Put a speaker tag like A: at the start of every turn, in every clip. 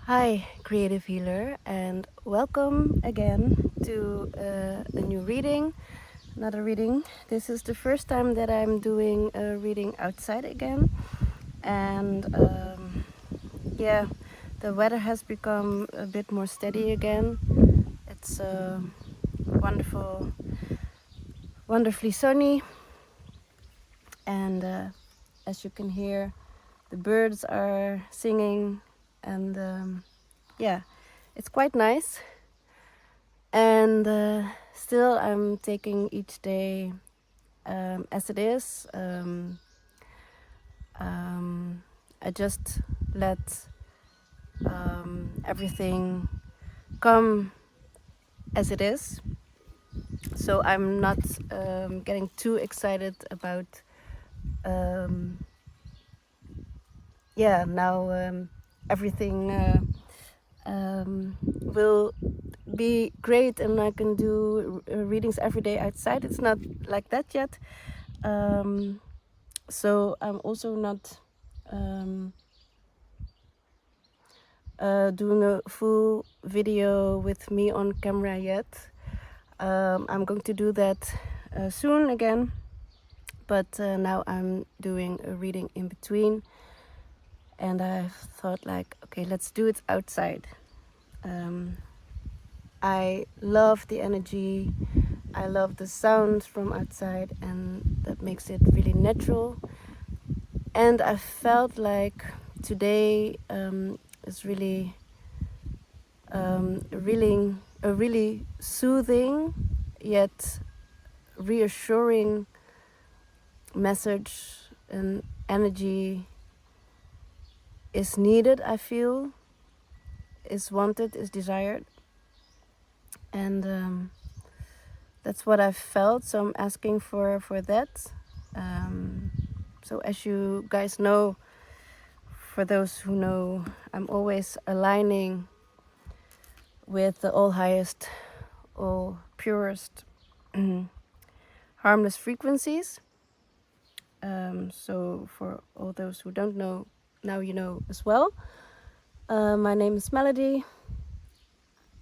A: Hi, creative healer, and welcome again to a new reading, another reading. This is the first time that I'm doing a reading outside again, and yeah, the weather has become a bit more steady again. It's wonderfully sunny, and as you can hear, the birds are singing, and yeah, it's quite nice. And still, I'm taking each day as it is. I just let everything come as it is. So I'm not getting too excited about, now everything will be great and I can do readings every day outside. It's not like that yet. So I'm also not doing a full video with me on camera yet. I'm going to do that soon again, but now I'm doing a reading in between, and I thought like, okay, let's do it outside. I love the energy, I love the sounds from outside, and that makes it really natural. And I felt like today is really a really soothing yet reassuring message and energy is needed, I feel, is wanted, is desired. And that's what I felt, so I'm asking for that. So as you guys know, for those who know, I'm always aligning with the all highest, all purest, harmless frequencies. So for all those who don't know, now you know as well. My name is Melody.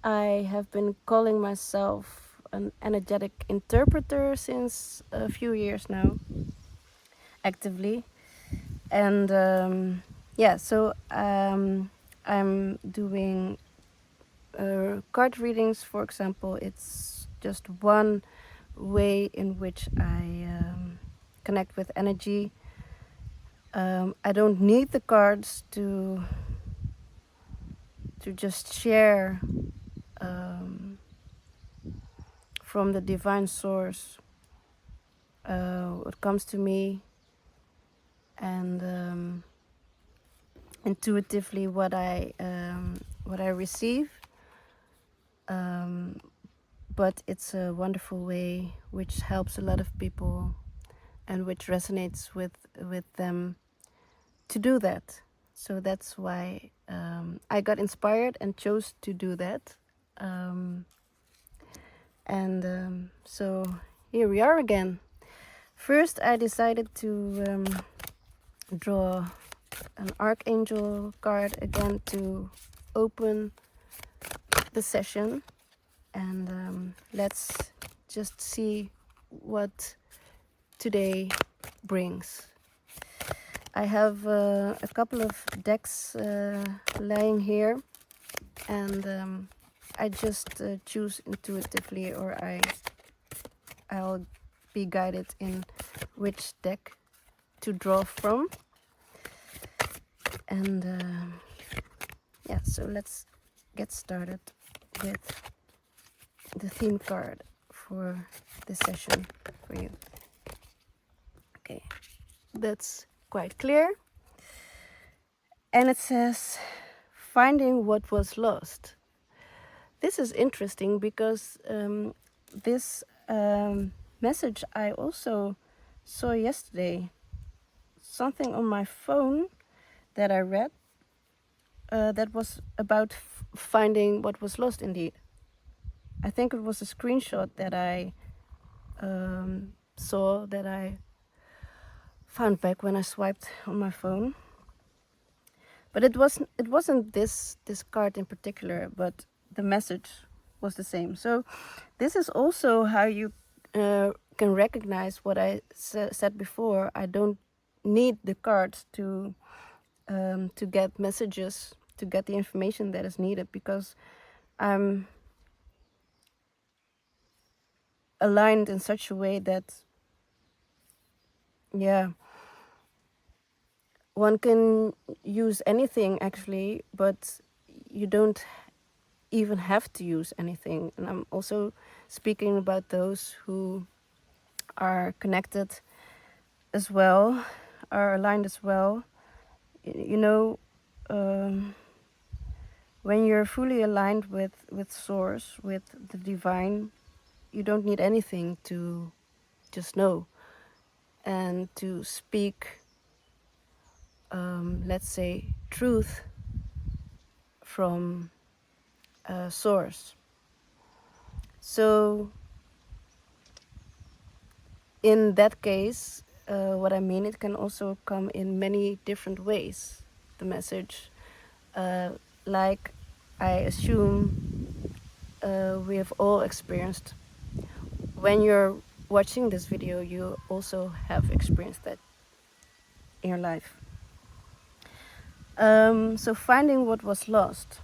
A: I have been calling myself an energetic interpreter since a few years now, actively. And so I'm doing card readings, for example. It's just one way in which I connect with energy. I don't need the cards to just share from the divine source what comes to me, and intuitively what I receive. But it's a wonderful way which helps a lot of people and which resonates with them to do that. So that's why I got inspired and chose to do that. So here we are again. First, I decided to draw an archangel card again to open the session, and let's just see what today brings. I have a couple of decks lying here, and I just choose intuitively, or I'll be guided in which deck to draw from. And so let's get started with the theme card for this session for you. Okay, that's quite clear. And it says, finding what was lost. This is interesting because this message I also saw yesterday. Something on my phone that I read that was about finding what was lost indeed. I think it was a screenshot that I saw, that I found back when I swiped on my phone. But it wasn't this card in particular, but the message was the same. So this is also how you can recognize what I said before. I don't need the cards to get messages, to get the information that is needed, because I'm aligned in such a way that, yeah, one can use anything actually, but you don't even have to use anything. And I'm also speaking about those who are connected as well, are aligned as well. You know, when you're fully aligned with source, with the divine, you don't need anything to just know and to speak, let's say, truth from source. So in that case, what I mean, it can also come in many different ways, the message. Like I assume we have all experienced. When you're watching this video, you also have experienced that in your life. So finding what was lost.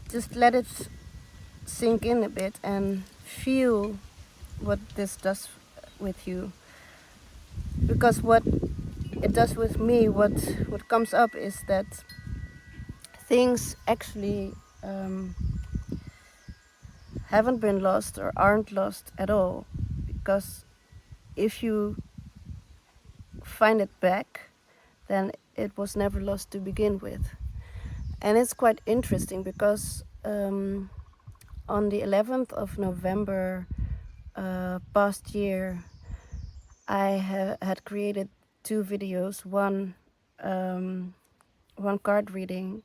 A: Just let it sink in a bit and feel what this does with you. Because what it does with me, what comes up is that things actually haven't been lost or aren't lost at all. Because if you find it back, then it was never lost to begin with. And it's quite interesting because on the 11th of November past year, I had created 2 videos, one card reading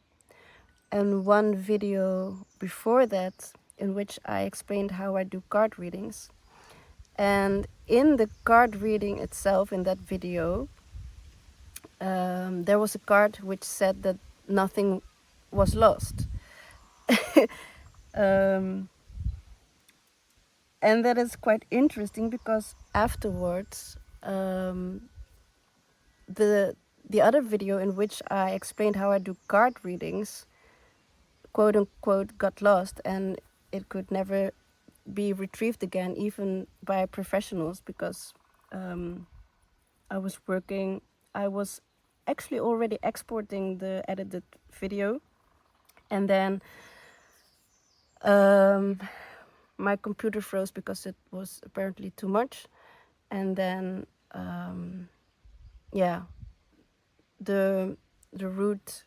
A: and one video before that in which I explained how I do card readings. And in the card reading itself, in that video, there was a card which said that nothing was lost. And that is quite interesting because afterwards, the other video in which I explained how I do card readings, quote unquote, got lost, and it could never be retrieved again, even by professionals, because I was actually already exporting the edited video, and then my computer froze because it was apparently too much, and then yeah, the root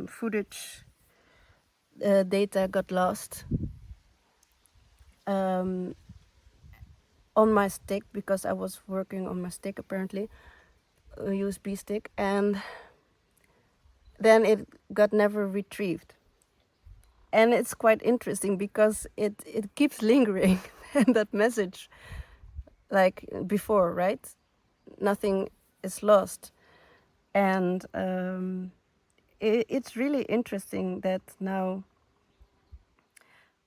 A: footage data got lost on my stick, because I was working on my stick, apparently a USB stick, and then it got never retrieved. And it's quite interesting because it keeps lingering and that message, like before, right? Nothing is lost. And it's really interesting that now,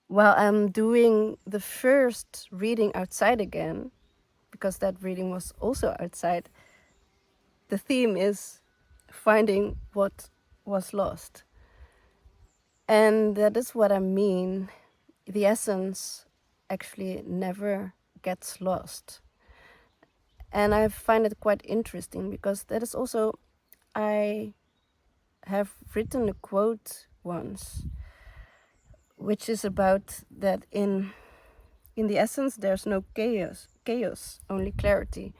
A: while I'm doing the first reading outside again, because that reading was also outside, the theme is finding what was lost. And that is what I mean. The essence actually never gets lost. And I find it quite interesting because that is also, I have written a quote once, which is about that in the essence there's no chaos, only clarity.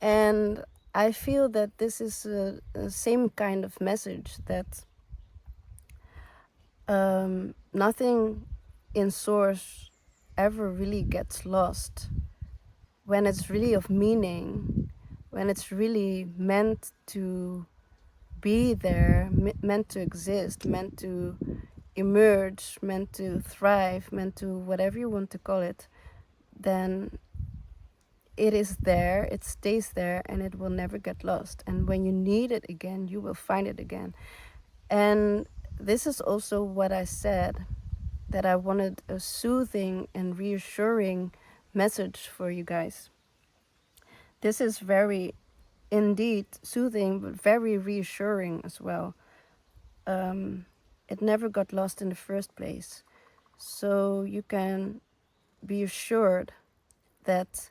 A: And I feel that this is a same kind of message, that nothing in source ever really gets lost when it's really of meaning, when it's really meant to be there, meant to exist, meant to emerge, meant to thrive, meant to whatever you want to call it, then it is there, it stays there, and it will never get lost. And when you need it again, you will find it again. And this is also what I said, that I wanted a soothing and reassuring message for you guys. This is very, indeed, soothing, but very reassuring as well. It never got lost in the first place. So you can be assured that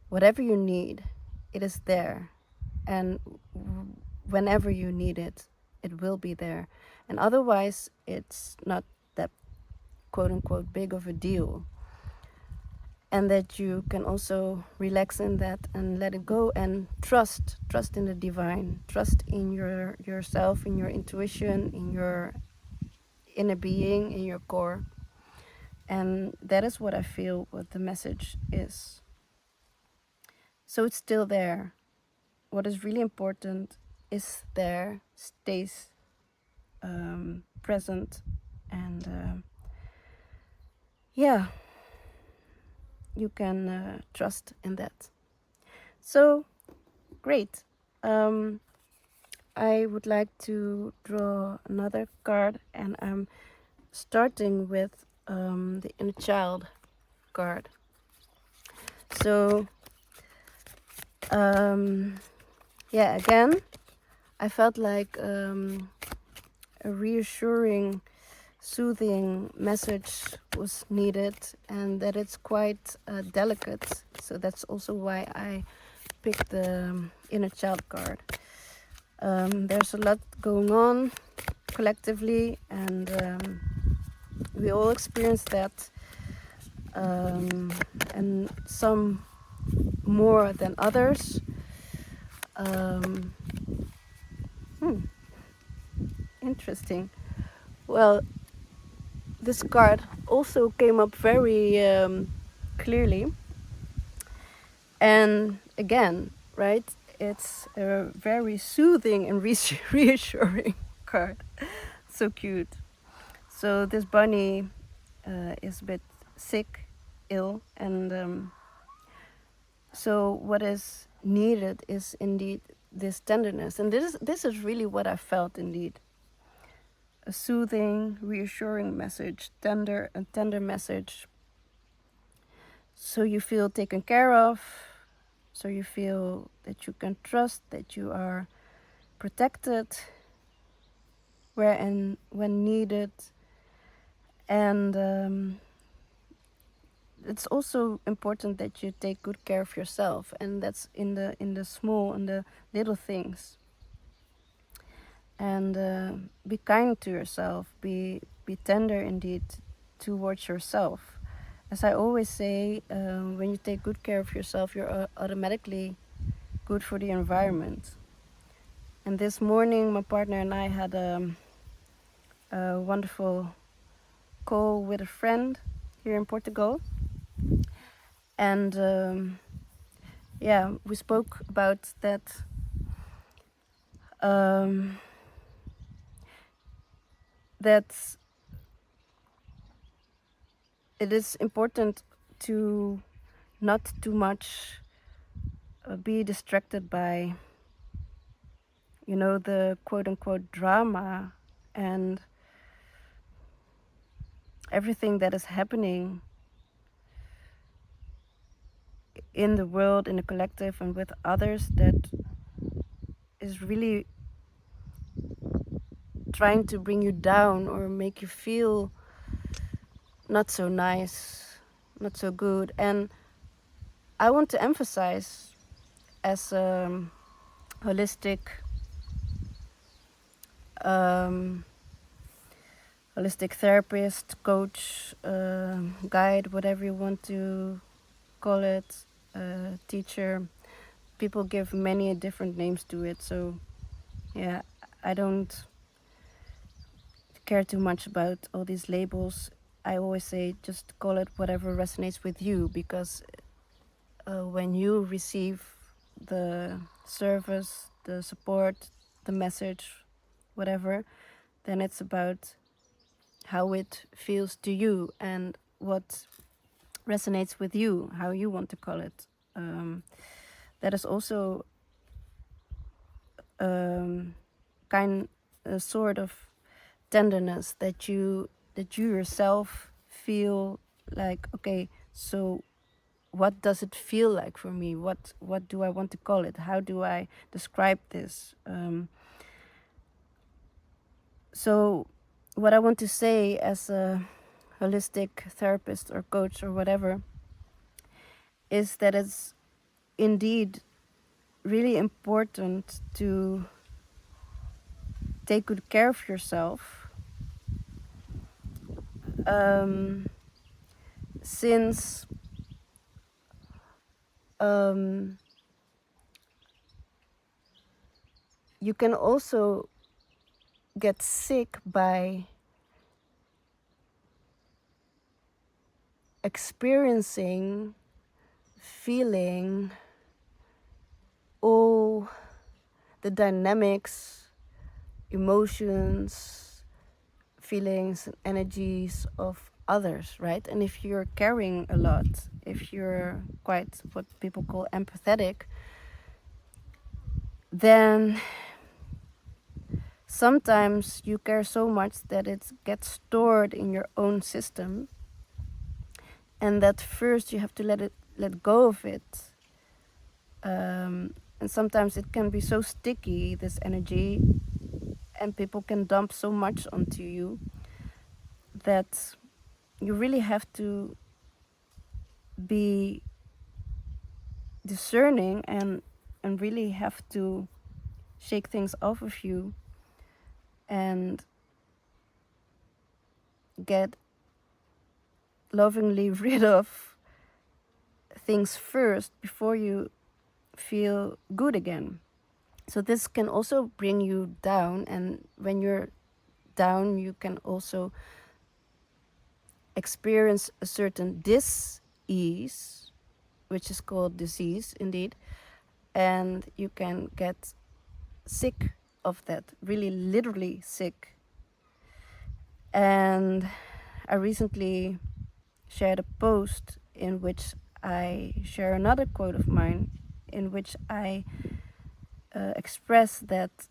A: whatever you need, it is there. And whenever you need it, it will be there. And otherwise, it's not that quote unquote big of a deal. And that you can also relax in that and let it go and trust in the divine, trust in yourself, in your intuition, in your inner being, in your core. And that is what I feel what the message is. So it's still there. What is really important is there, stays present, and yeah, you can trust in that. So great. I would like to draw another card, and I'm starting with the inner child card. So yeah, again, I felt like a reassuring, soothing message was needed, and that it's quite delicate. So that's also why I picked the inner child card. There's a lot going on collectively, and we all experience that, and some more than others. Interesting. Well, this card also came up very clearly, and again, right, it's a very soothing and reassuring card. So cute. So this bunny is a bit sick, ill, and so what is needed is indeed this tenderness, and this is really what I felt indeed. A soothing, reassuring message, a tender message. So you feel taken care of, so you feel that you can trust, that you are protected where and when needed. And it's also important that you take good care of yourself, and that's in the small and the little things. And be kind to yourself, be tender indeed towards yourself. As I always say, when you take good care of yourself, you're automatically good for the environment. And this morning, my partner and I had a wonderful call with a friend here in Portugal. And yeah, we spoke about that. That it is important to not too much be distracted by, the quote-unquote drama and everything that is happening in the world, in the collective, and with others, that is really trying to bring you down or make you feel not so nice, not so good. And I want to emphasize, as a holistic therapist, coach, guide, whatever you want to call it, teacher. People give many different names to it, so yeah, I don't care too much about all these labels. I always say just call it whatever resonates with you, because when you receive the service, the support, the message, whatever, then it's about how it feels to you and what resonates with you, how you want to call it. that is also a sort of tenderness that you yourself feel like, okay, so what does it feel like for me? What do I want to call it? How do I describe this? So what I want to say as a holistic therapist or coach or whatever is that it's indeed really important to take good care of yourself, since you can also get sick by experiencing, feeling all the dynamics, emotions, feelings, and energies of others, right? And if you're carrying a lot, if you're quite what people call empathetic, then sometimes you care so much that it gets stored in your own system, and that first you have to let go of it. And sometimes it can be so sticky, this energy, and people can dump so much onto you that you really have to be discerning and really have to shake things off of you and get lovingly rid of things first before you feel good again. So this can also bring you down, and when you're down you can also experience a certain dis-ease, which is called disease indeed, and you can get sick of that, really literally sick. And I recently shared a post in which I share another quote of mine in which I express that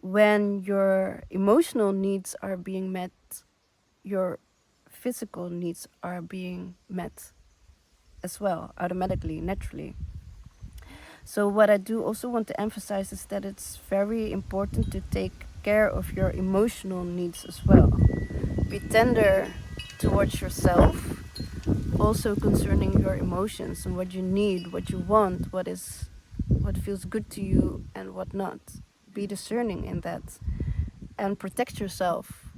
A: when your emotional needs are being met, your physical needs are being met as well, automatically, naturally. So what I do also want to emphasize is that it's very important to take care of your emotional needs as well. Be tender towards yourself, also concerning your emotions and what you need, what you want, what feels good to you and what not. Be discerning in that and protect yourself.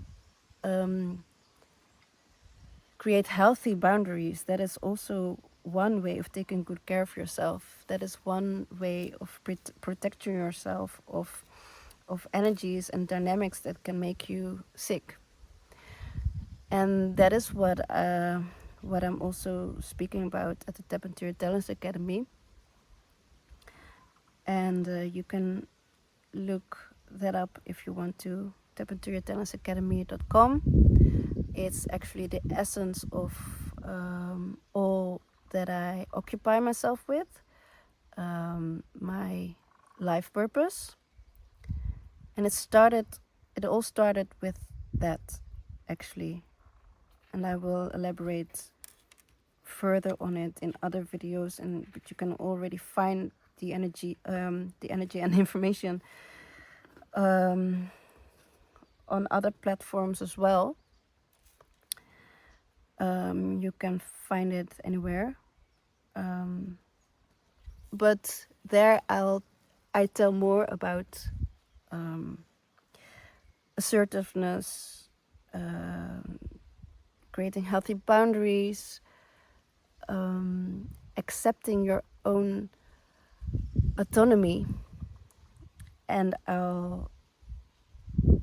A: Create healthy boundaries. That is also one way of taking good care of yourself. That is one way of protecting yourself of energies and dynamics that can make you sick. And that is what I'm also speaking about at the Tap Into Your Talents Academy. And you can look that up if you want to. tapintoyourtalentsacademy.com. It's actually the essence of all that I occupy myself with, my life purpose. And it all started with that, actually. And I will elaborate further on it in other videos, but you can already find the energy and information on other platforms as well. You can find it anywhere, but there I tell more about assertiveness, creating healthy boundaries, accepting your own autonomy, and I'll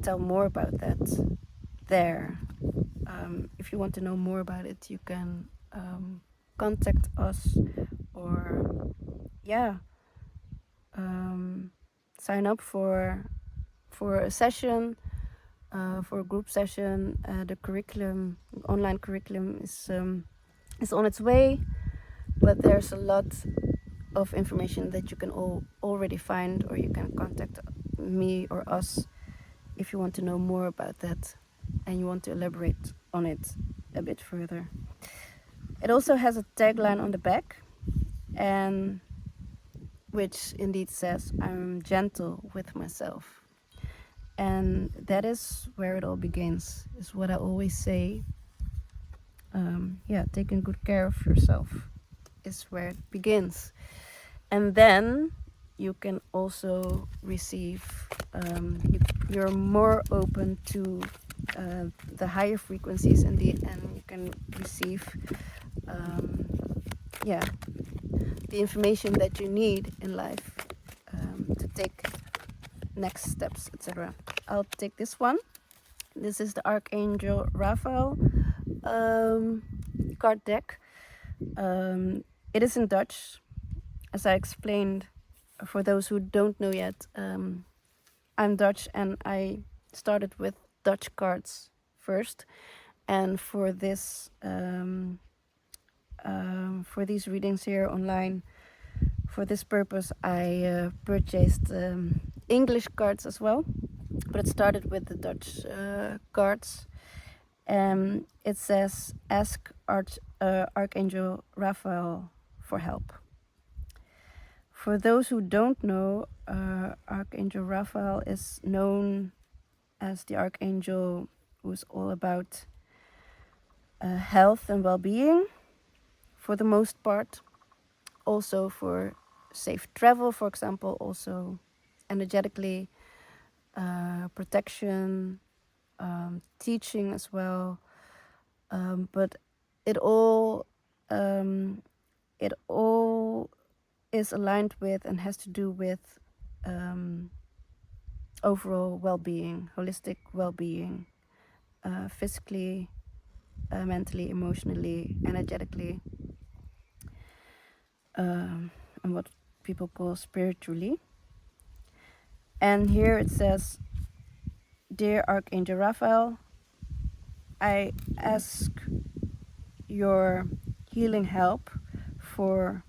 A: tell more about that there. If you want to know more about it, you can contact us or sign up for a session, for a group session. The online curriculum is is on its way, but there's a lot of information that you can already find, or you can contact me or us if you want to know more about that and you want to elaborate on it a bit further. It also has a tagline on the back, and which indeed says, "I'm gentle with myself." And that is where it all begins, is what I always say. Taking good care of yourself is where it begins. And then you can also receive, you're more open to the higher frequencies indeed, and you can receive the information that you need in life to take next steps, etc. I'll take this one. This is the Archangel Raphael card deck. It is in Dutch, as I explained. For those who don't know yet, I'm Dutch, and I started with Dutch cards first. And for this, for these readings here online, for this purpose, I purchased English cards as well. But it started with the Dutch cards. It says, "Ask Archangel Raphael for help." For those who don't know, Archangel Raphael is known as the archangel who's all about health and well-being, for the most part. Also for safe travel, for example, also energetically, protection, teaching as well. But it all is aligned with and has to do with overall well-being, holistic well-being, physically, mentally, emotionally, energetically, and what people call spiritually. And here it says, "Dear Archangel Raphael, I ask your healing help for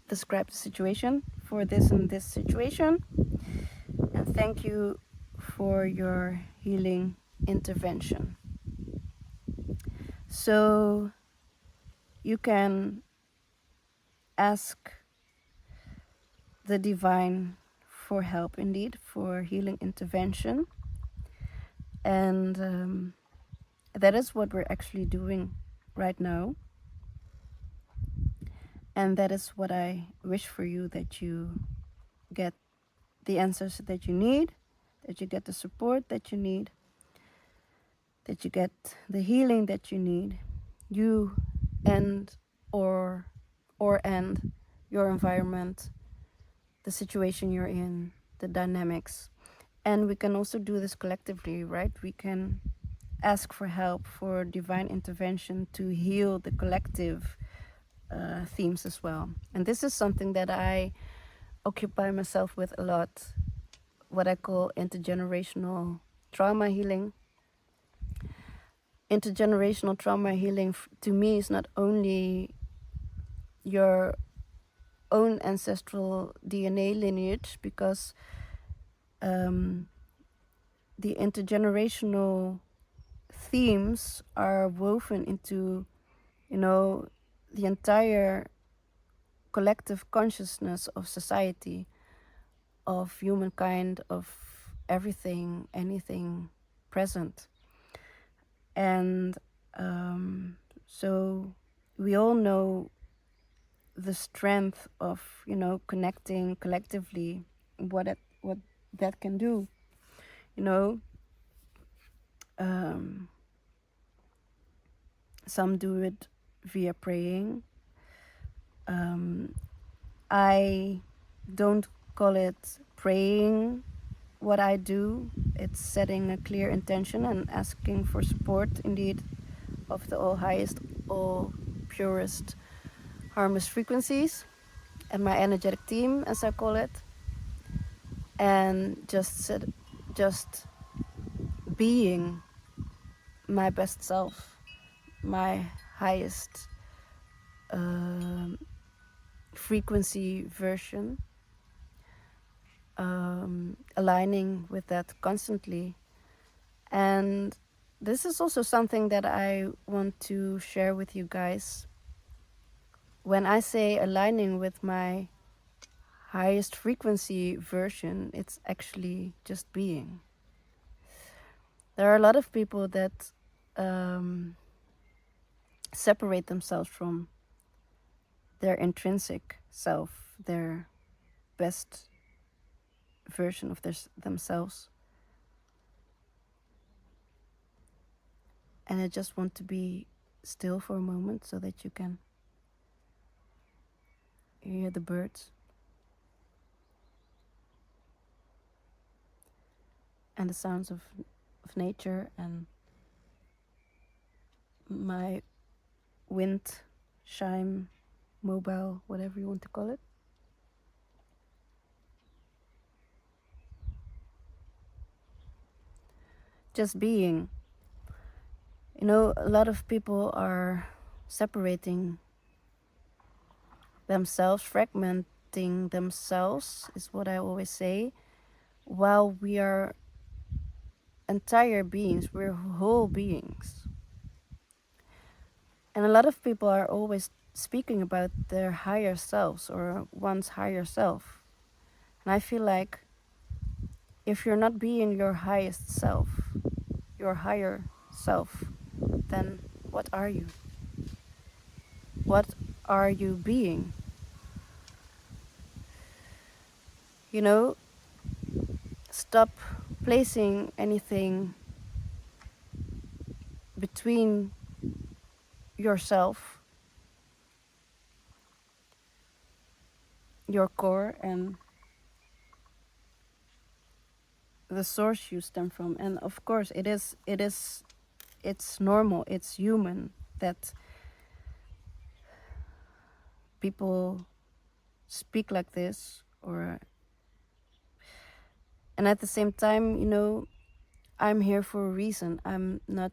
A: describe the situation, for this and this situation, and thank you for your healing intervention." So you can ask the divine for help, indeed, for healing intervention. And that is what we're actually doing right now. And that is what I wish for you, that you get the answers that you need, that you get the support that you need, that you get the healing that you need, you and or and your environment, the situation you're in, the dynamics. And we can also do this collectively, right? We can ask for help, for divine intervention to heal the collective themes as well. And this is something that I occupy myself with a lot, what I call intergenerational trauma healing. Intergenerational trauma healing to me is not only your own ancestral DNA lineage, because the intergenerational themes are woven into, the entire collective consciousness of society, of humankind, of everything, anything present. And so we all know the strength of, connecting collectively, what that can do, some do it via praying. I don't call it praying. What I do, it's setting a clear intention and asking for support, indeed, of the all highest, all purest, harmless frequencies, and my energetic team, as I call it, and just being my best self, my highest frequency version, aligning with that constantly. And this is also something that I want to share with you guys. When I say aligning with my highest frequency version, it's actually just being. There are a lot of people that separate themselves from their intrinsic self, their best version of themselves. And I just want to be still for a moment so that you can hear the birds and the sounds of nature and my wind chime, mobile, whatever you want to call it. Just being. You know, a lot of people are separating themselves, fragmenting themselves, is what I always say, while we are entire beings, we're whole beings. And a lot of people are always speaking about their higher selves or one's higher self. And I feel like if you're not being your highest self, your higher self, then what are you? What are you being? You know, stop placing anything between yourself, your core, and the source you stem from. And of course, it's normal, it's human that people speak like this, or, and at the same time, you know, I'm here for a reason. I'm not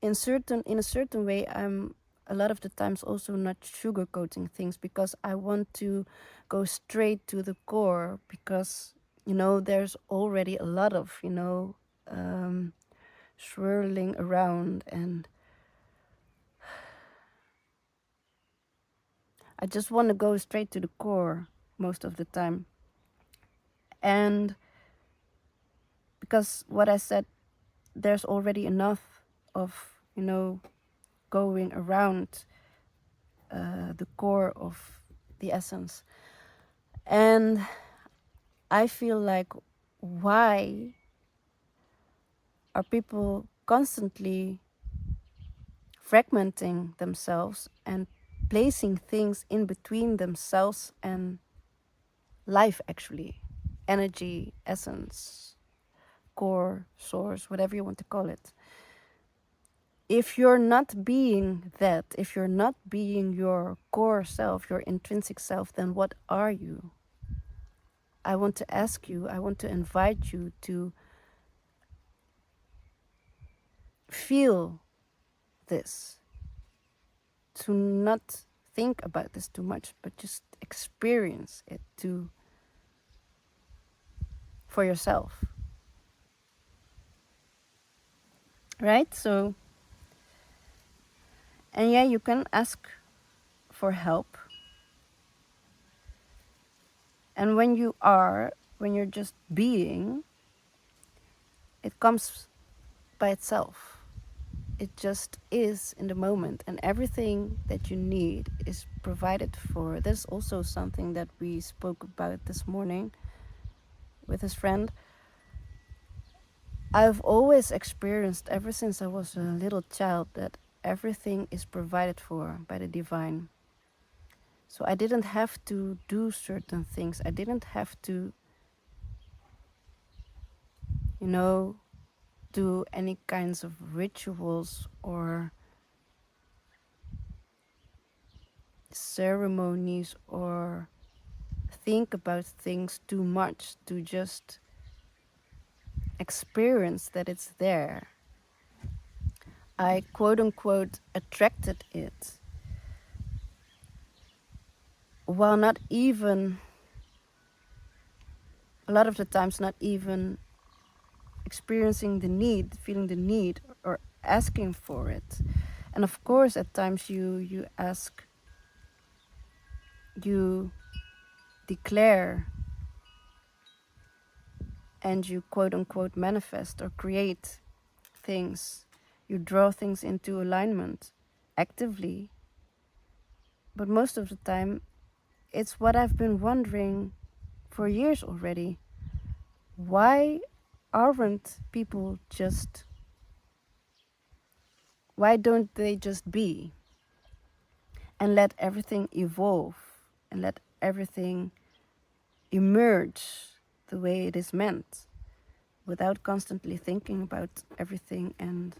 A: in a certain way, I'm a lot of the times also not sugarcoating things, because I want to go straight to the core, because, you know, there's already a lot of, you know, swirling around, and I just want to go straight to the core most of the time. And because what I said, there's already enough of, you know, going around the core of the essence. And I feel like, why are people constantly fragmenting themselves and placing things in between themselves and life, actually? Energy, essence, core, source, whatever you want to call it. If you're not being that, if you're not being your core self, your intrinsic self, then what are you? I want to ask you, I want to invite you to feel this, to not think about this too much, but just experience it for yourself. Right? So, and yeah, you can ask for help. And when you're just being, it comes by itself. It just is in the moment, and everything that you need is provided for. There's also something that we spoke about this morning with his friend. I've always experienced, ever since I was a little child, that everything is provided for by the divine. So I didn't have to do certain things. I didn't have to, you know, do any kinds of rituals or ceremonies or think about things too much to just experience that it's there. I quote unquote attracted it, while not even, a lot of the times, not even experiencing the need, feeling the need, or asking for it. And of course, at times you ask, you declare, and you quote unquote manifest or create things. You draw things into alignment actively. But most of the time, it's what I've been wondering for years already. Why aren't people just, why don't they just be and let everything evolve and let everything emerge the way it is meant, without constantly thinking about everything and,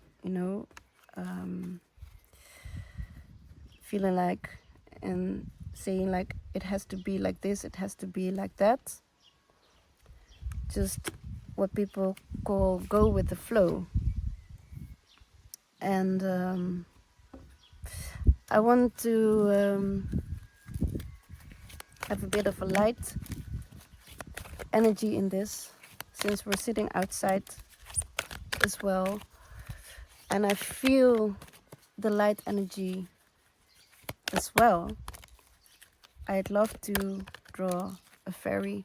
A: feeling like and saying like it has to be like this, it has to be like that. Just what people call go with the flow. And I want to have a bit of a light energy in this, since we're sitting outside as well. And I feel the light energy as well. I'd love to draw a fairy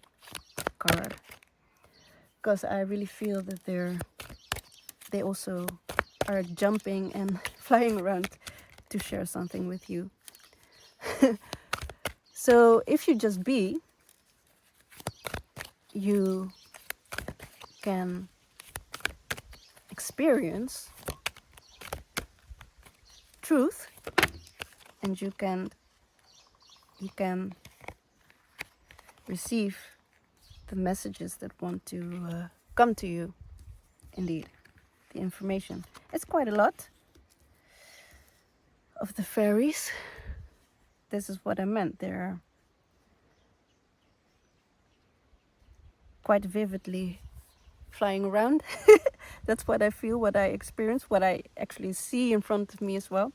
A: card, because I really feel that they also are jumping and flying around to share something with you. So if you just be, you can experience truth, and you can receive the messages that want to come to you. Indeed, the information. It's quite a lot of the fairies. This is what I meant. They're quite vividly flying around. That's what I feel, what I experience, what I actually see in front of me as well.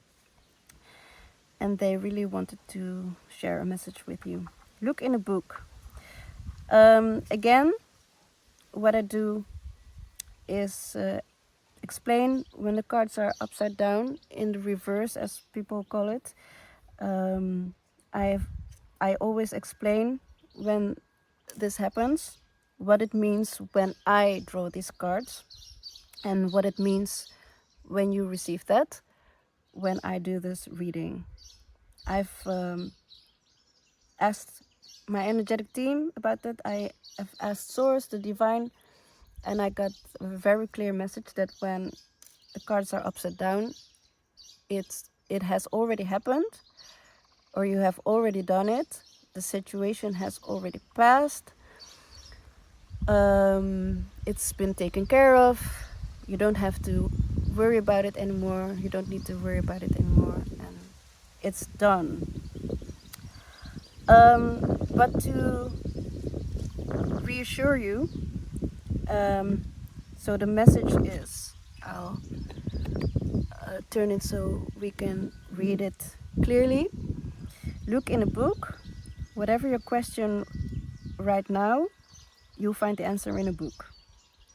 A: And they really wanted to share a message with you. Look in a book. Again, what I do is explain when the cards are upside down, in the reverse, as people call it. I always explain when this happens, what it means when I draw these cards, and what it means when you receive that, when I do this reading. I've asked my energetic team about that. I have asked Source, the Divine, and I got a very clear message that when the cards are upside down, it has already happened, or you have already done it. The situation has already passed. It's been taken care of. You don't have to worry about it anymore. You don't need to worry about it anymore, and it's done. But to reassure you, so the message is, I'll turn it so we can read it clearly. Look in a book. Whatever your question right now, you'll find the answer in a book.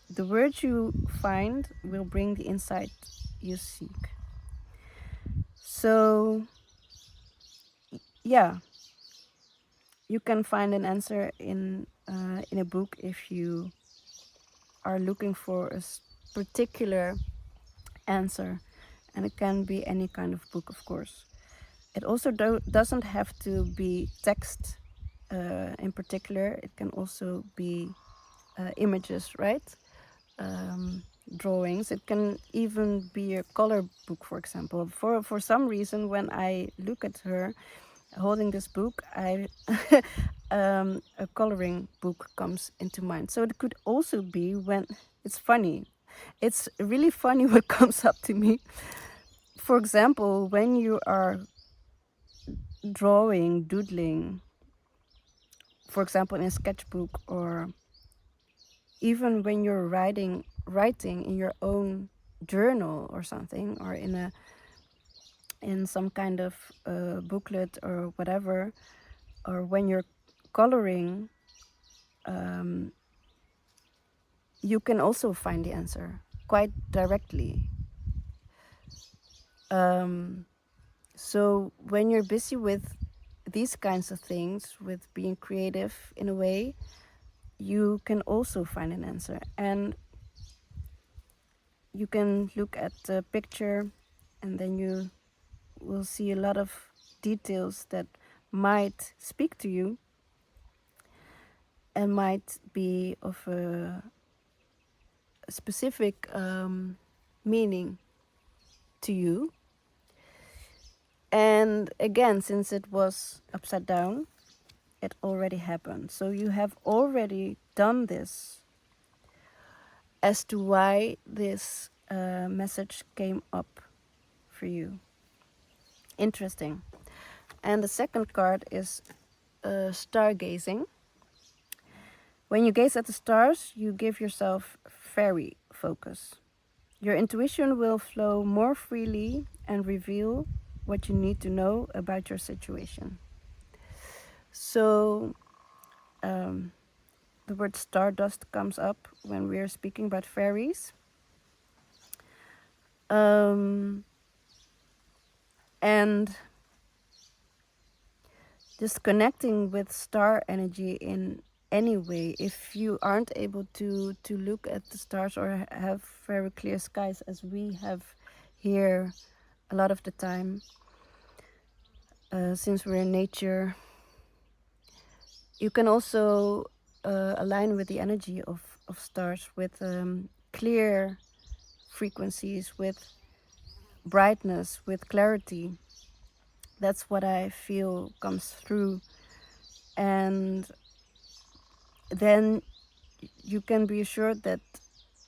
A: The words you find will bring the insight you seek. So, yeah, you can find an answer in a book if you are looking for a particular answer, and it can be any kind of book, of course. It also doesn't have to be text in particular. It can also be images, right? Drawings. It can even be a color book, for example. For some reason, when I look at her holding this book, a coloring book comes into mind. So it could also be when it's funny. It's really funny what comes up to me. For example, when you are drawing, doodling, for example, in a sketchbook, or even when you're writing in your own journal or something, or in some kind of booklet or whatever, or when you're coloring, you can also find the answer quite directly. So when you're busy with these kinds of things, with being creative in a way, you can also find an answer. And you can look at the picture, and then you will see a lot of details that might speak to you and might be of a specific meaning to you. And again, since it was upside down, it already happened. So you have already done this as to why this message came up for you. Interesting. And the second card is stargazing. When you gaze at the stars, you give yourself fairy focus. Your intuition will flow more freely and reveal what you need to know about your situation. So, the word stardust comes up when we are speaking about fairies. And just connecting with star energy in any way, if you aren't able to look at the stars or have very clear skies as we have here a lot of the time, since we're in nature, you can also align with the energy of stars, with clear frequencies, with brightness, with clarity. That's what I feel comes through. And then you can be assured that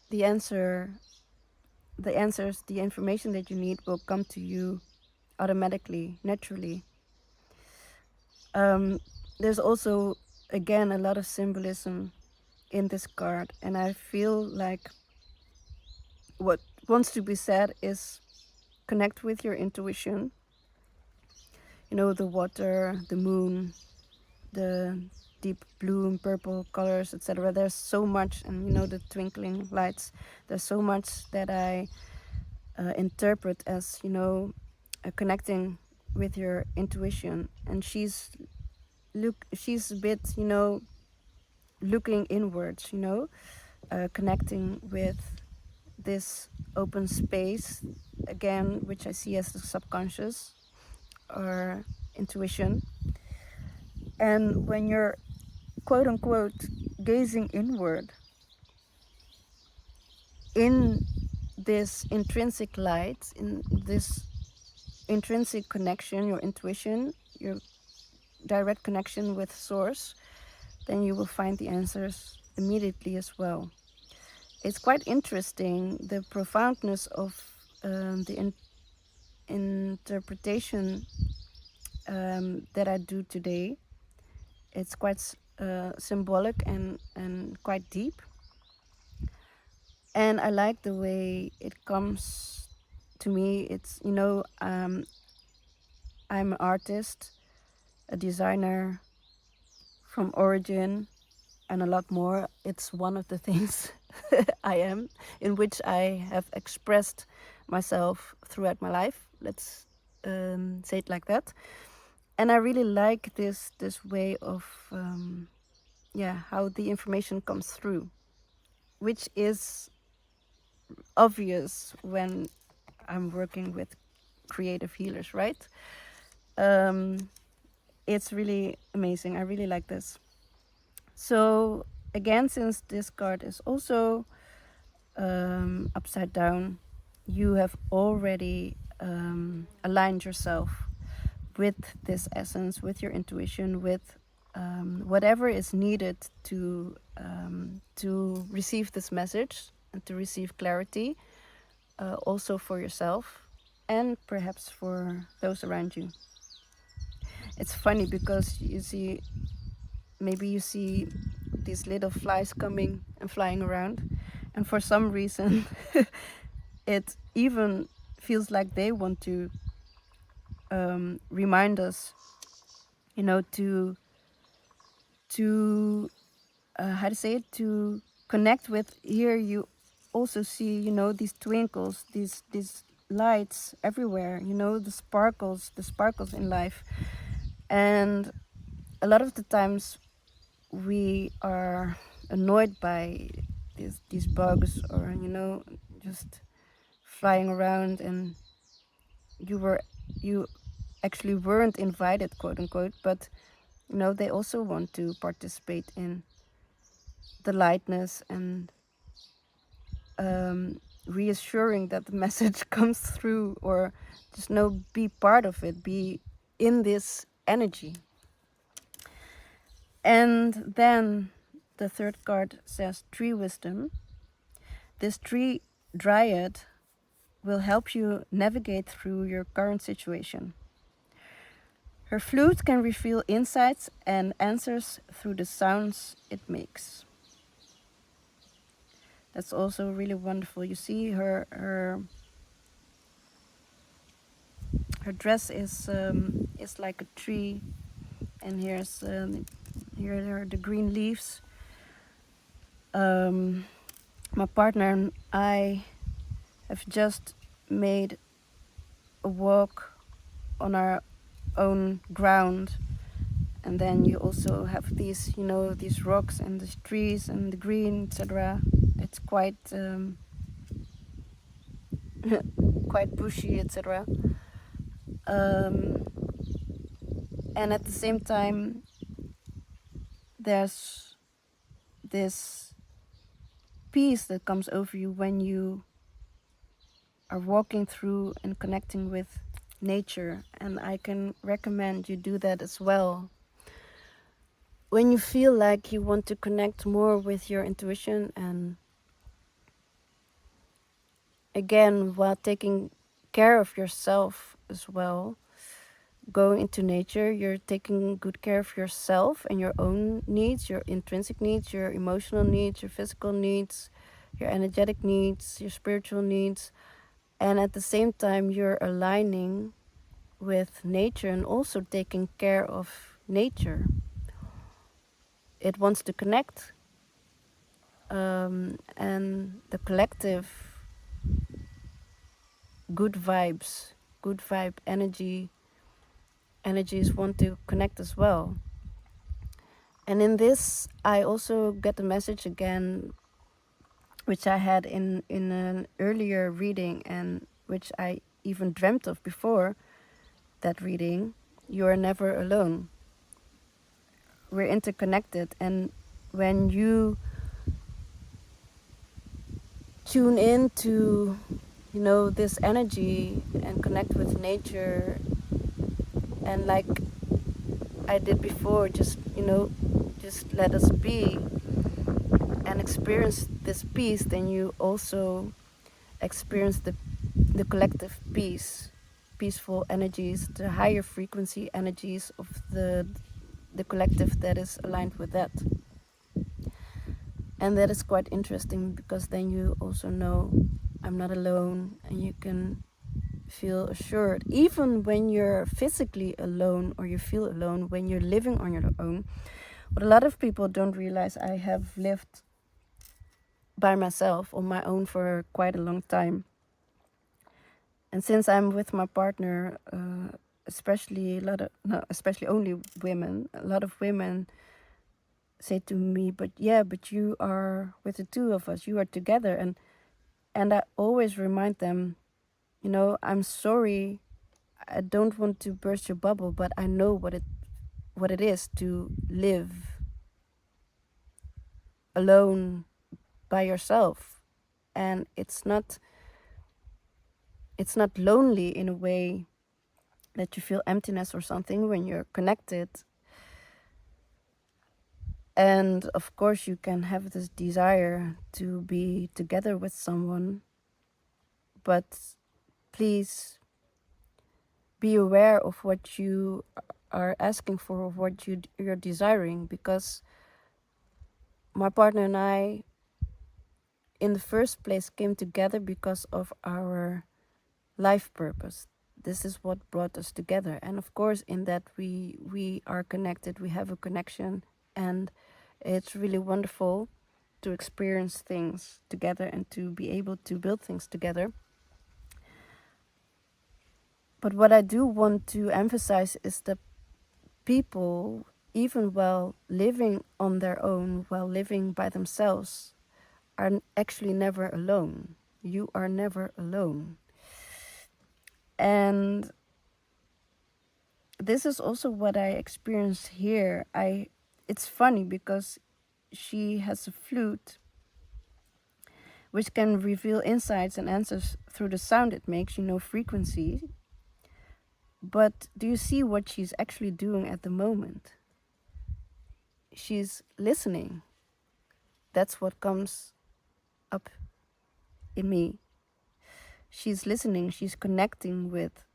A: the answers, the information that you need will come to you automatically, naturally. There's also, again, a lot of symbolism in this card, and I feel like what wants to be said is connect with your intuition. You know, the water, the moon, the deep blue and purple colors, etc. There's so much, and you know, the twinkling lights. There's so much that I interpret as, you know, connecting with your intuition. And she's a bit, you know, looking inwards, you know, connecting with this open space, again, which I see as the subconscious or intuition. And when you're quote unquote gazing inward in this intrinsic light, in this intrinsic connection, your intuition, your direct connection with source, then you will find the answers immediately as well. It's quite interesting, the profoundness of the interpretation that I do today. It's quite symbolic and quite deep. And I like the way it comes to me. It's, you know, I'm an artist, a designer from origin, and a lot more. It's one of the things I am, in which I have expressed myself throughout my life. Let's say it like that. And I really like this way of how the information comes through, which is obvious when I'm working with creative healers, right? It's really amazing. I really like this. So again, since this card is also upside down, you have already aligned yourself with this essence, with your intuition, with whatever is needed to receive this message and to receive clarity, also for yourself and perhaps for those around you. It's funny because maybe you see these little flies coming and flying around, and for some reason it even feels like they want to remind us, to how to say it, to connect with. Here you also see, these twinkles, these lights everywhere, the sparkles in life. And a lot of the times we are annoyed by these bugs, or just flying around, and you actually weren't invited, quote unquote, but they also want to participate in the lightness, and reassuring that the message comes through, or just be part of it, be in this energy. And then the third card says tree wisdom. This tree dryad will help you navigate through your current situation. Her flute can reveal insights and answers through the sounds it makes. That's also really wonderful. You see her dress is like a tree, and here are the green leaves. My partner and I have just made a walk on our own ground, and then you also have these these rocks and the trees and the green, etc. It's quite quite bushy, etc. And at the same time there's this peace that comes over you when you are walking through and connecting with nature. And I can recommend you do that as well. When you feel like you want to connect more with your intuition, and again, while taking care of yourself as well, going into nature, you're taking good care of yourself and your own needs, your intrinsic needs, your emotional needs, your physical needs, your energetic needs, your spiritual needs. And at the same time, you're aligning with nature and also taking care of nature. It wants to connect, and the collective good vibes, good vibe energies want to connect as well. And in this, I also get the message again, which I had in an earlier reading, and which I even dreamt of before that reading. You are never alone. We're interconnected, and when you tune into this energy and connect with nature, and like I did before, just let us be and experience this peace, then you also experience the collective peaceful energies, the higher frequency energies of the collective that is aligned with that. And that is quite interesting, because then you also know I'm not alone, and you can feel assured, even when you're physically alone, or you feel alone when you're living on your own. What a lot of people don't realize, I have lived by myself on my own for quite a long time. And since I'm with my partner, especially only women, a lot of women say to me, but you are with the two of us, you are together. And I always remind them, I'm sorry, I don't want to burst your bubble, but I know what it is to live alone by yourself. And it's not lonely in a way that you feel emptiness or something when you're connected. And of course you can have this desire to be together with someone, but please be aware of what you are asking for, of what you're desiring, because my partner and I in the first place came together because of our life purpose. This is what brought us together. And of course, in that we are connected, we have a connection, and it's really wonderful to experience things together and to be able to build things together. But what I do want to emphasize is that people, even while living on their own, while living by themselves, are actually never alone. You are never alone. And this is also what I experienced here. It's funny because she has a flute which can reveal insights and answers through the sound it makes, frequency. But do you see what she's actually doing at the moment? She's listening. That's what comes up in me. She's listening, she's connecting with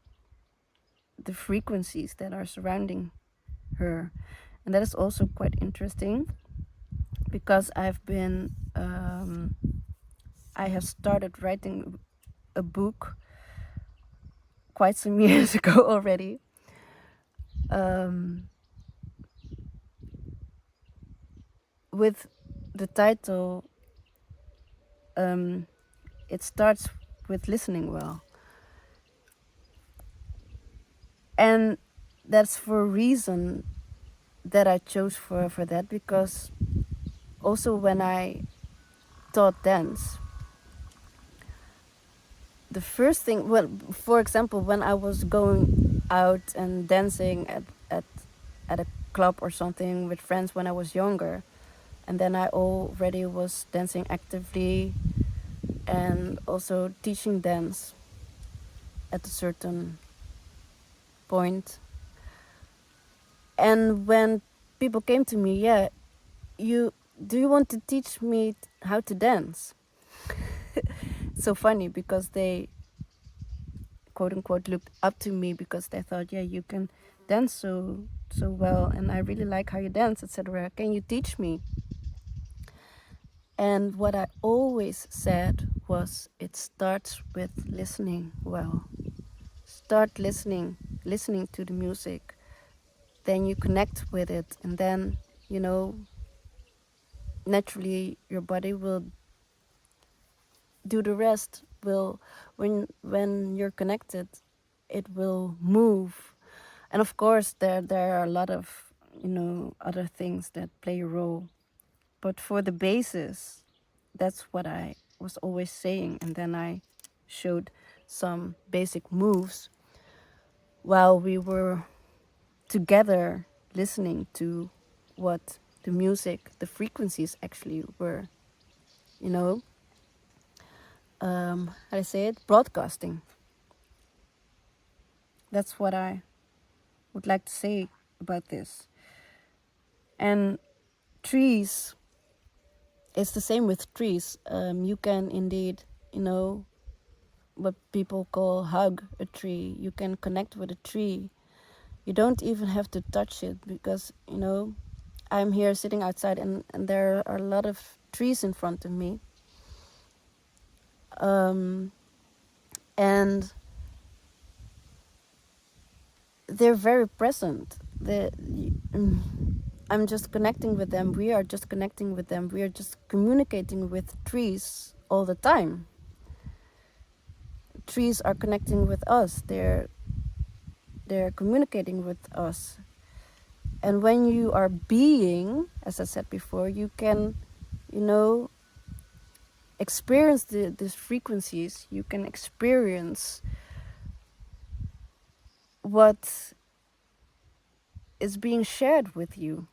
A: the frequencies that are surrounding her. And that is also quite interesting because I have started writing a book quite some years ago already. With the title, it starts with listening well. And that's for a reason that I chose for that, because also when I taught dance, the first thing, well, for example, when I was going out and dancing at a club or something with friends when I was younger, and then I already was dancing actively and also teaching dance at a certain point. And when people came to me, do you want to teach me how to dance? It's so funny because they, quote unquote, looked up to me because they thought, you can dance so well, and I really like how you dance, etc. Can you teach me? And what I always said was, it starts with listening well. Start listening to the music. Then you connect with it, and then, naturally your body will do the rest. When you're connected, it will move. And of course there are a lot of other things that play a role, but for the basis, that's what I was always saying. And then I showed some basic moves while we were together listening to what the music, the frequencies actually were, how do I say it, broadcasting. That's what I would like to say about this. And trees, it's the same with trees. You can indeed, what people call hug a tree. You can connect with a tree. You don't even have to touch it because, I'm here sitting outside and there are a lot of trees in front of me. And they're very present. I'm just connecting with them. We are just connecting with them. We are just communicating with trees all the time. Trees are connecting with us. They're communicating with us. And when you are being, as I said before, you can, experience these frequencies. You can experience what is being shared with you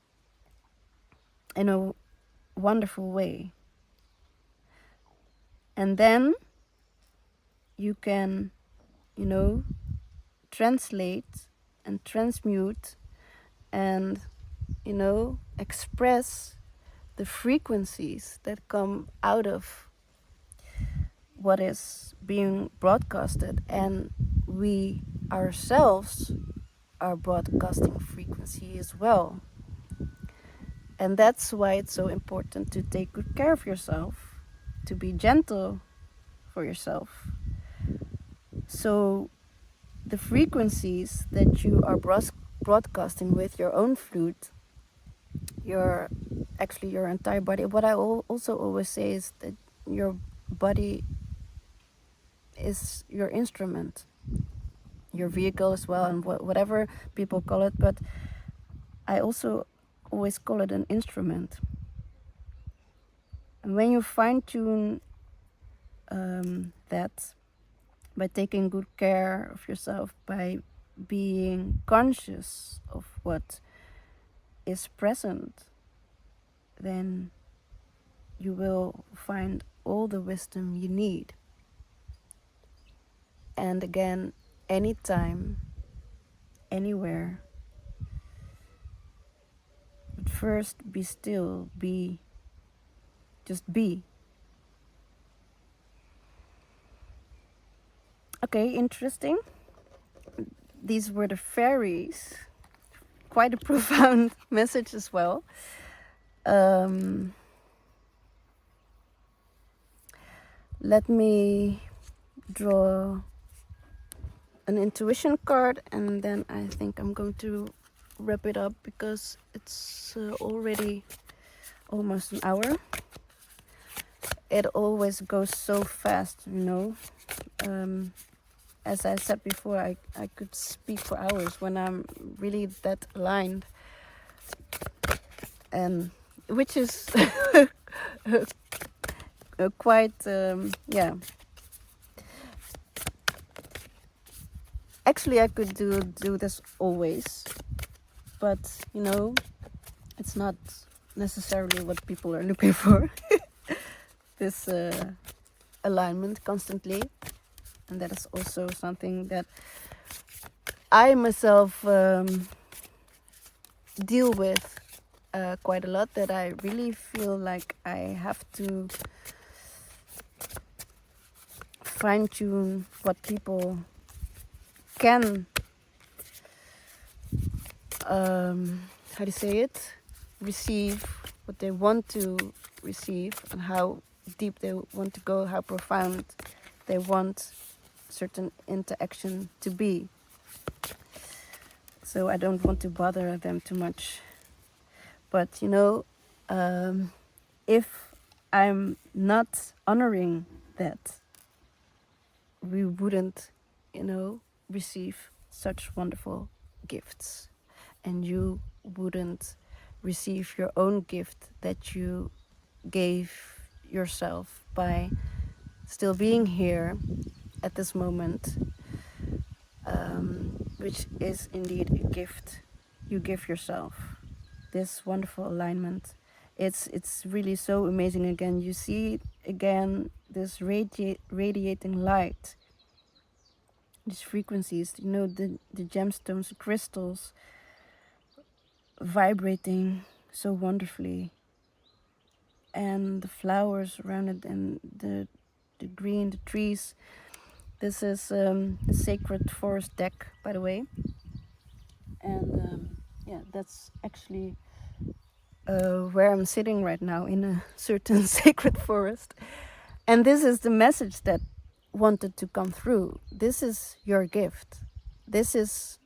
A: in a wonderful way. And then you can, translate and transmute and, express the frequencies that come out of what is being broadcasted. And we ourselves are broadcasting frequency as well. And that's why it's so important to take good care of yourself to be gentle for yourself. So the frequencies that you are broadcasting with your own flute, your entire body. What I also always say is that your body is your instrument, your vehicle as well, and whatever people call it, but I also always call it an instrument. And when you fine-tune that by taking good care of yourself, by being conscious of what is present, then you will find all the wisdom you need. And again, anytime, anywhere. But first, be still, just be. Okay, interesting. These were the fairies. Quite a profound message as well. Let me draw an intuition card, and then I think I'm going to wrap it up because it's already almost an hour. It always goes so fast, you know. As I said before, I could speak for hours when I'm really that aligned, and which is quite yeah. Actually, I could do this always, but you know, it's not necessarily what people are looking for. This alignment constantly, and that is also something that I myself deal with quite a lot, that I really feel like I have to fine-tune what people can how do you say it, receive, what they want to receive, and how deep they want to go, how profound they want certain interaction to be. So I don't want to bother them too much. But you know, if I'm not honoring that, we wouldn't, you know, receive such wonderful gifts, and you wouldn't receive your own gift that you gave yourself by still being here at this moment, which is indeed a gift you give yourself. This wonderful alignment, it's really so amazing. Again, you see again this radiating light, these frequencies, you know, the gemstones, the crystals vibrating so wonderfully, and the flowers around it, and the green, the trees. This is the sacred forest deck, by the way, and yeah, that's actually where I'm sitting right now, in a certain sacred forest. And this is the message that wanted to come through. This is your gift. This is,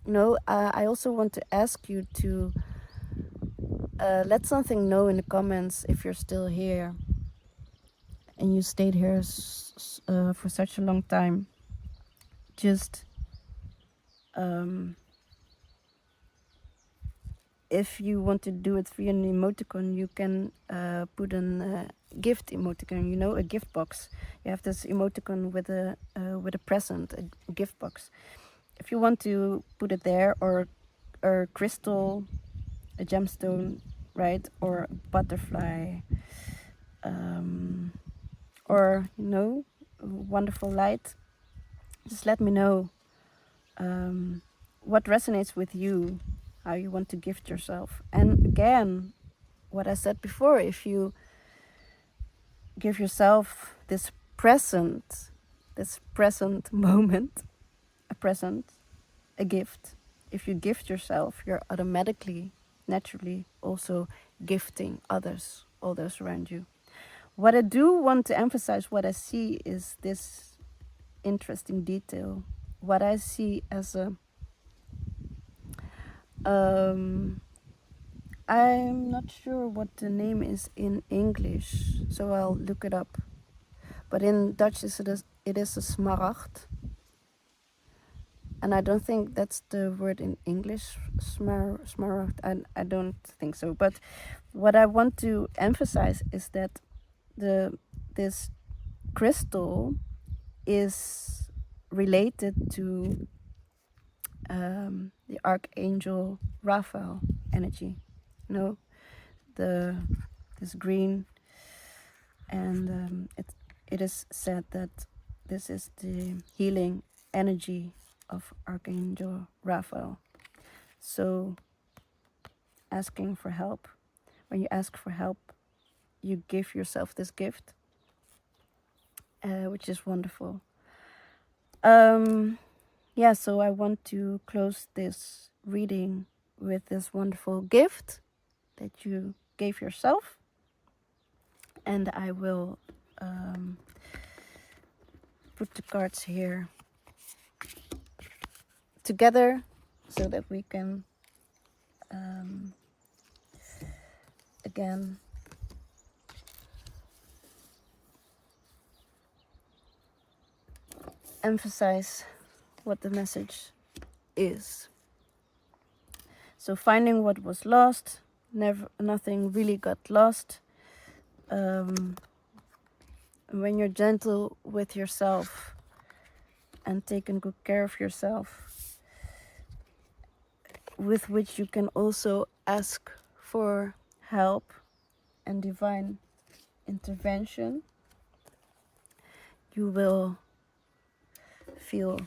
A: you know, I also want to ask you to let something know in the comments if you're still here and you stayed here for such a long time. Just if you want to do it via an emoticon, you can put a gift emoticon, you know, a gift box. You have this emoticon with a present, a gift box. If you want to put it there, or a crystal, a gemstone, right, or a butterfly, or, you know, wonderful light, just let me know what resonates with you, how you want to gift yourself. And again, what I said before, if you give yourself this present moment, a gift, if you gift yourself, you're automatically, naturally also gifting others, all those around you. What I do want to emphasize, what I see is this interesting detail. What I see as a I'm not sure what the name is in English, so I'll look it up. But in Dutch it is a smaragd. And I don't think that's the word in English, smaragd. I don't think so. But what I want to emphasize is that this crystal is related to the archangel Raphael energy. You know, this green, and it is said that this is the healing energy of archangel Raphael. So asking for help, when you ask for help, you give yourself this gift, which is wonderful. Yeah, so I want to close this reading with this wonderful gift that you gave yourself. And I will put the cards here together so that we can again emphasize what the message is. So finding what was lost, nothing really got lost. When you're gentle with yourself and taking good care of yourself, with which you can also ask for help and divine intervention, you will feel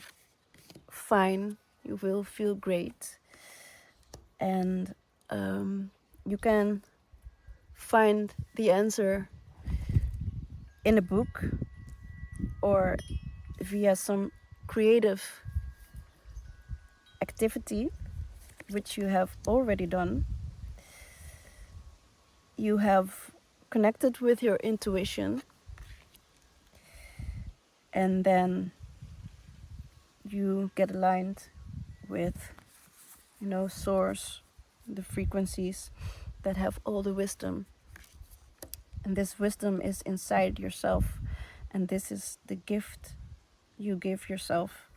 A: fine, you will feel great, and you can find the answer in a book or via some creative activity which you have already done. You have connected with your intuition, and then you get aligned with, source, the frequencies that have all the wisdom. And this wisdom is inside yourself, and this is the gift you give yourself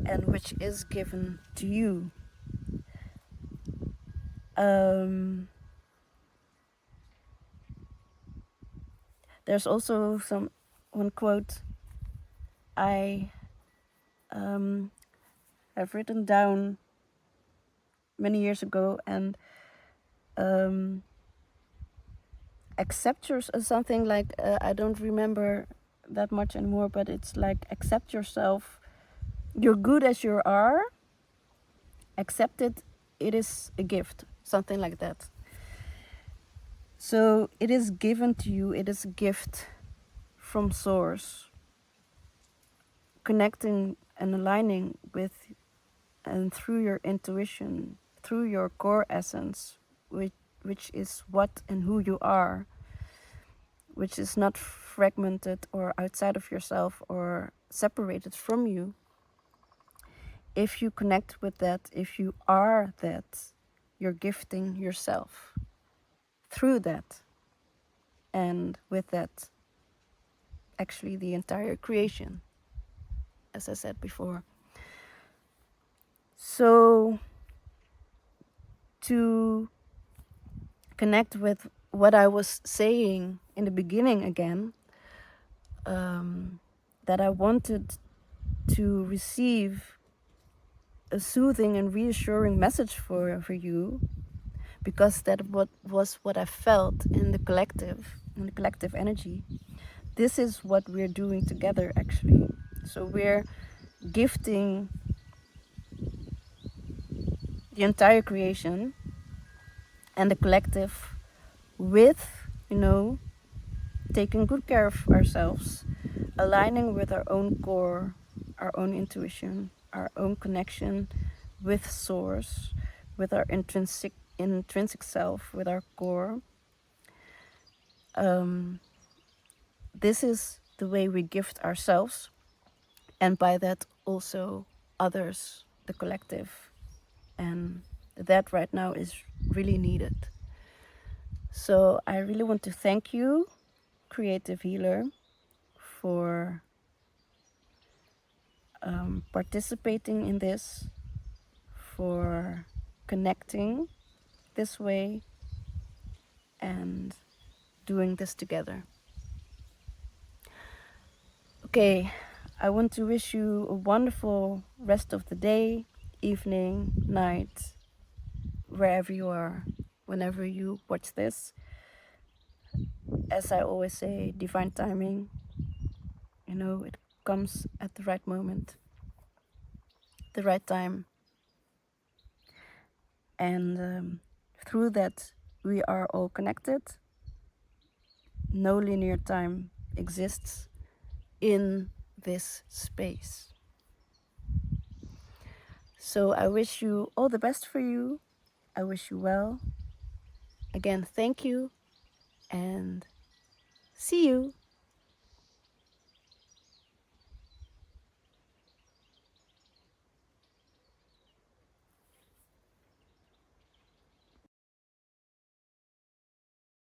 A: and which is given to you. There's also one quote I have written down many years ago, and accept something like, I don't remember that much anymore, but it's like, accept yourself, you're good as you are, accept it, it is a gift, something like that. So it is given to you, it is a gift from source, connecting and aligning with and through your intuition, through your core essence, which is what and who you are, which is not fragmented or outside of yourself or separated from you. If you connect with that, if you are that, you're gifting yourself through that, and with that, actually the entire creation, as I said before. So to connect with what I was saying in the beginning again, that I wanted to receive a soothing and reassuring message for you, because that was what I felt in the collective energy. This is what we're doing together, actually. So we're gifting the entire creation and the collective with, taking good care of ourselves, aligning with our own core, our own intuition, our own connection with source, with our intrinsic self, with our core, this is the way we gift ourselves, and by that also others, the collective. And that right now is really needed. So I really want to thank you, creative healer, for participating in this, for connecting this way and doing this together. Okay, I want to wish you a wonderful rest of the day, evening, night, wherever you are, whenever you watch this. As I always say, divine timing, you know, it comes at the right moment, the right time. And through that, we are all connected. No linear time exists in this space. So I wish you all the best for you. I wish you well. Again, thank you and see you.